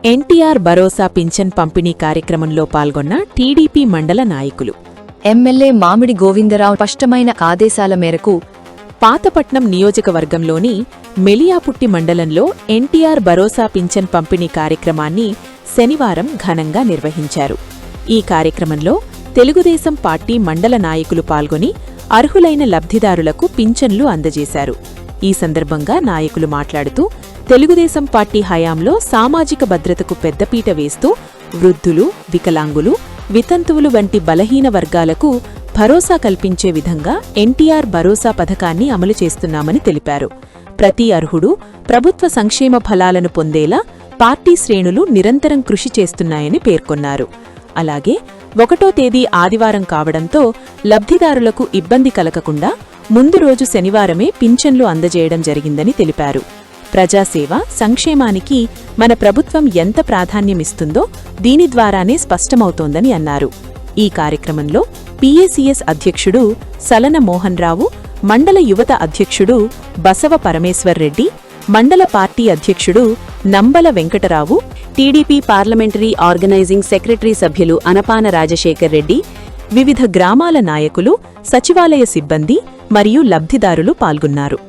ఎన్టీఆర్ భరోసా pension పంపిణీ కార్యక్రమంలో పాల్గొన్న టీడీపీ మండల నాయకులు. ఎమ్మెల్యే మామిడి గోవిందరావు స్పష్టమైన ఆదేశాల మేరకు పాతపట్నం నియోజకవర్గంలోని మెలియాపుట్టి మండలంలో ఎన్టీఆర్ భరోసా పింఛన్ పంపిణీ కార్యక్రమాన్ని శనివారం ఘనంగా నిర్వహించారు. ఈ కార్యక్రమంలో తెలుగుదేశం పార్టీ మండల నాయకులు పాల్గొని అర్హులైన లబ్ధిదారులకు పింఛన్లు అందజేశారు. ఈ సందర్భంగా నాయకులు మాట్లాడుతూ తెలుగుదేశం పార్టీ హయాంలో సామాజిక భద్రతకు పెద్దపీట వేస్తూ వృద్ధులు, వికలాంగులు, వితంతువులు వంటి బలహీన వర్గాలకు భరోసా కల్పించే విధంగా ఎన్టీఆర్ భరోసా పథకాన్ని అమలు చేస్తున్నామని తెలిపారు. ప్రతి అర్హుడు ప్రభుత్వ సంక్షేమ ఫలాలను పొందేలా పార్టీ శ్రేణులు నిరంతరం కృషి చేస్తున్నాయని పేర్కొన్నారు. అలాగే 1వ తేదీ ఆదివారం కావడంతో లబ్ధిదారులకు ఇబ్బంది కలగకుండా ముందు రోజు శనివారమే పింఛన్లు అందజేయడం జరిగిందని తెలిపారు. ప్రజాసేవ, సంక్షేమానికి మన ప్రభుత్వం ఎంత ప్రాధాన్యమిస్తుందో దీని ద్వారానే స్పష్టమవుతోందని అన్నారు. ఈ కార్యక్రమంలో పీఏసీఎస్ అధ్యక్షుడు సలన మోహన్ రావు, మండల యువత అధ్యక్షుడు బసవ పరమేశ్వర్ రెడ్డి, మండల పార్టీ అధ్యక్షుడు Nambala Venkatarao, TDP parliamentary organizing secretary సభ్యులు అనపాన రాజశేఖర్ రెడ్డి, వివిధ గ్రామాల నాయకులు, సచివాలయ సిబ్బంది మరియు లబ్ధిదారులు పాల్గొన్నారు.